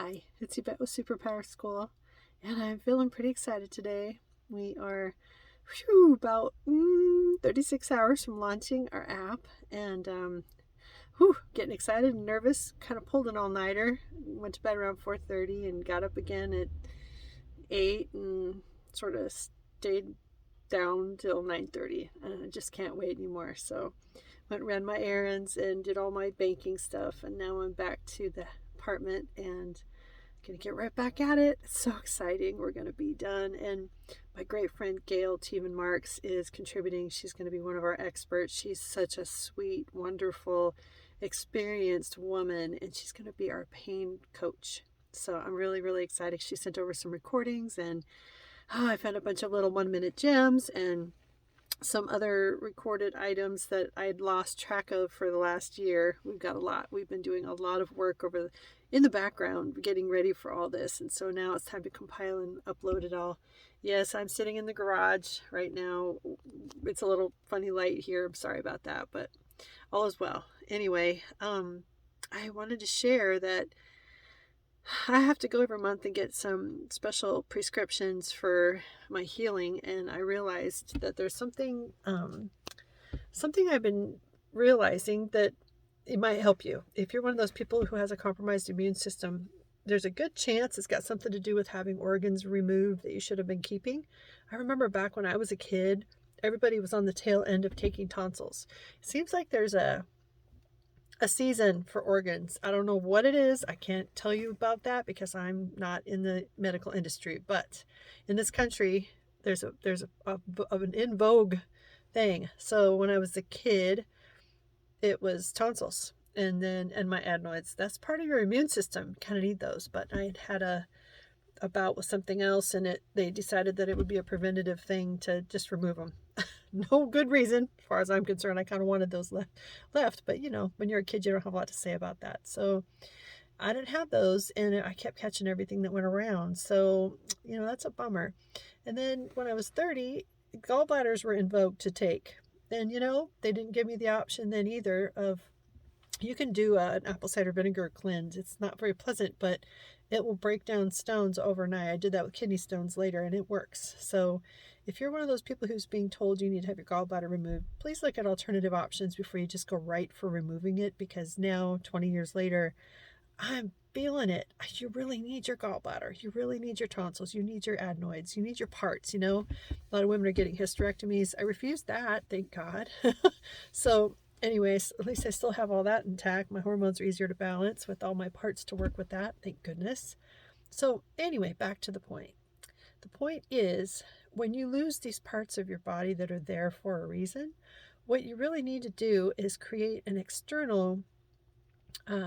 Hi, it's Yvette with Superpower School, and I'm feeling pretty excited today. We are about 36 hours from launching our app, and getting excited and nervous. Kind of pulled an all-nighter. Went to bed around 4:30 and got up again at 8 and sort of stayed down till 9:30. And I just can't wait anymore. So went and ran my errands and did all my banking stuff, and now I'm back to the apartment and gonna get right back at it. It's so exciting. We're gonna be done. And my great friend Gail Tiemann Marks is contributing. She's gonna be one of our experts. She's such a sweet, wonderful, experienced woman, and she's gonna be our pain coach. So I'm really, really excited. She sent over some recordings, and I found a bunch of little 1-minute gems and some other recorded items that I'd lost track of for the last year. We've got a lot. We've been doing a lot of work in the background, getting ready for all this. And so now it's time to compile and upload it all. Yes, I'm sitting in the garage right now. It's a little funny light here. I'm sorry about that, but all is well. Anyway, I wanted to share that I have to go every month and get some special prescriptions for my healing, and I realized that there's something I've been realizing that it might help you. If you're one of those people who has a compromised immune system, there's a good chance it's got something to do with having organs removed that you should have been keeping. I remember back when I was a kid, everybody was on the tail end of taking tonsils. It seems like there's a season for organs. I don't know what it is. I can't tell you about that because I'm not in the medical industry. But in this country, there's an in vogue thing. So when I was a kid, it was tonsils and my adenoids. That's part of your immune system. You kind of need those. But I had a bout with something else, and they decided that it would be a preventative thing to just remove them. No good reason, as far as I'm concerned. I kind of wanted those left, but when you're a kid, you don't have a lot to say about that. So I didn't have those, and I kept catching everything that went around. So that's a bummer. And then when I was 30, gallbladders were in vogue to take, and they didn't give me the option then either of you can do an apple cider vinegar cleanse. It's not very pleasant, but it will break down stones overnight. I did that with kidney stones later, and it works. So if you're one of those people who's being told you need to have your gallbladder removed, please look at alternative options before you just go right for removing it, because now, 20 years later, I'm feeling it. You really need your gallbladder. You really need your tonsils. You need your adenoids. You need your parts. A lot of women are getting hysterectomies. I refused that, thank God. So anyways, at least I still have all that intact. My hormones are easier to balance with all my parts to work with that, thank goodness. So anyway, back to the point. The point is, when you lose these parts of your body that are there for a reason, what you really need to do is create an external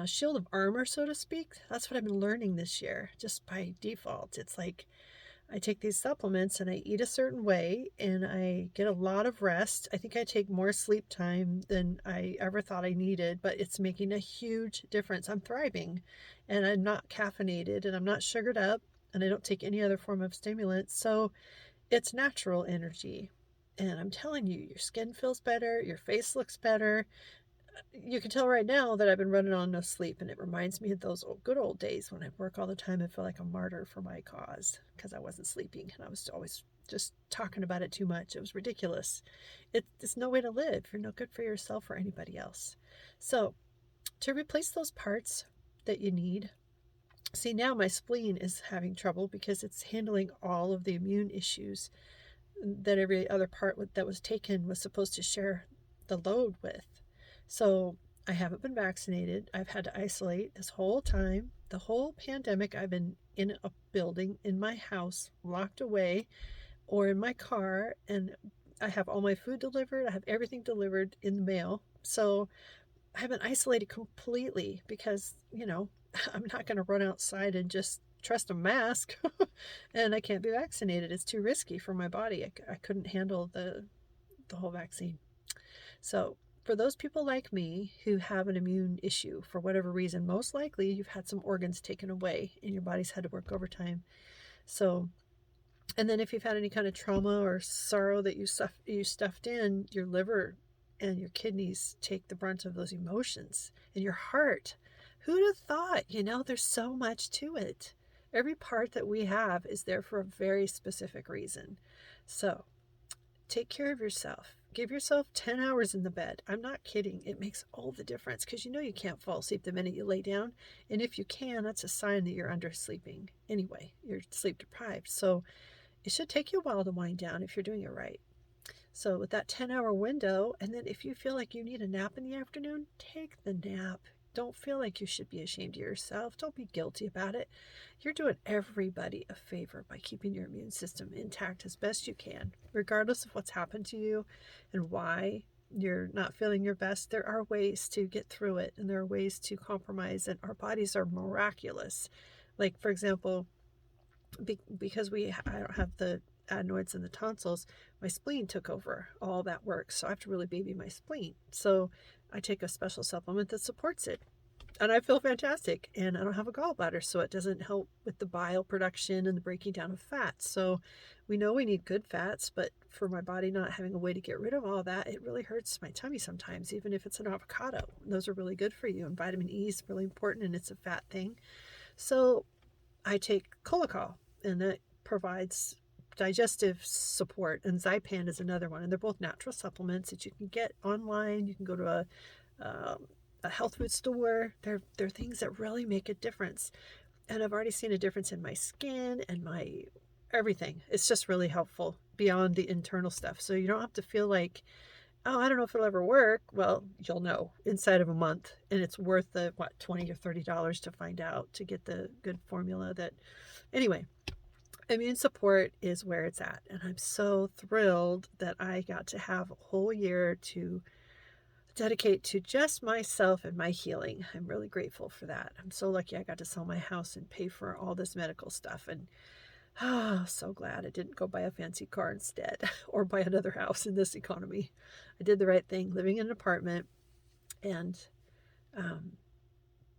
shield of armor, so to speak. That's what I've been learning this year, just by default. It's like I take these supplements and I eat a certain way and I get a lot of rest. I think I take more sleep time than I ever thought I needed, but it's making a huge difference. I'm thriving, and I'm not caffeinated, and I'm not sugared up, and I don't take any other form of stimulant. So it's natural energy. And I'm telling you, your skin feels better, your face looks better. You can tell right now that I've been running on no sleep, and it reminds me of those good old days when I work all the time and feel like a martyr for my cause because I wasn't sleeping and I was always just talking about it too much. It was ridiculous. It's no way to live. You're no good for yourself or anybody else. So to replace those parts that you need, see, now my spleen is having trouble because it's handling all of the immune issues that every other part that was taken was supposed to share the load with. So I haven't been vaccinated. I've had to isolate this whole time. The whole pandemic, I've been in a building, in my house, locked away, or in my car, and I have all my food delivered. I have everything delivered in the mail. So I've been isolated completely because, I'm not going to run outside and just trust a mask and I can't be vaccinated. It's too risky for my body. I couldn't handle the whole vaccine. So for those people like me who have an immune issue for whatever reason, most likely you've had some organs taken away and your body's had to work overtime. So, and then if you've had any kind of trauma or sorrow that you stuffed in, your liver and your kidneys take the brunt of those emotions, and your heart. Who'd have thought? There's so much to it. Every part that we have is there for a very specific reason. So take care of yourself. Give yourself 10 hours in the bed. I'm not kidding. It makes all the difference because you can't fall asleep the minute you lay down. And if you can, that's a sign that you're undersleeping. Anyway, you're sleep deprived. So it should take you a while to wind down if you're doing it right. So with that 10-hour window, and then if you feel like you need a nap in the afternoon, take the nap. Don't feel like you should be ashamed of yourself. Don't be guilty about it. You're doing everybody a favor by keeping your immune system intact as best you can, regardless of what's happened to you and why you're not feeling your best. There are ways to get through it, and there are ways to compromise, and our bodies are miraculous. Like, for example, because I don't have the adenoids and the tonsils, my spleen took over all that work. So I have to really baby my spleen. So I take a special supplement that supports it. And I feel fantastic. And I don't have a gallbladder, so it doesn't help with the bile production and the breaking down of fats. So we know we need good fats, but for my body not having a way to get rid of all that, it really hurts my tummy sometimes, even if it's an avocado. Those are really good for you. And vitamin E is really important, and it's a fat thing. So I take Colocol, and that provides digestive support, and Zypan is another one, and they're both natural supplements that you can get online. You can go to a health food store. They're things that really make a difference, and I've already seen a difference in my skin and my everything. It's just really helpful beyond the internal stuff, so you don't have to feel like, oh, I don't know if it'll ever work. Well, you'll know inside of a month, and it's worth the $20 or $30 to find out, to get the good formula. That anyway, immune support is where it's at, and I'm so thrilled that I got to have a whole year to dedicate to just myself and my healing. I'm really grateful for that. I'm so lucky I got to sell my house and pay for all this medical stuff, and so glad I didn't go buy a fancy car instead or buy another house in this economy. I did the right thing, living in an apartment and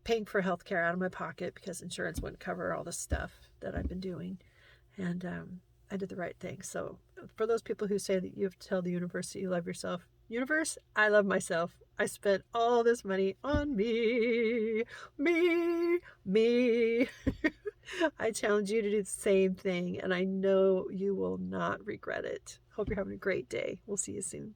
paying for healthcare out of my pocket because insurance wouldn't cover all the stuff that I've been doing. And I did the right thing. So for those people who say that you have to tell the universe that you love yourself, universe, I love myself. I spent all this money on me. I challenge you to do the same thing, and I know you will not regret it. Hope you're having a great day. We'll see you soon.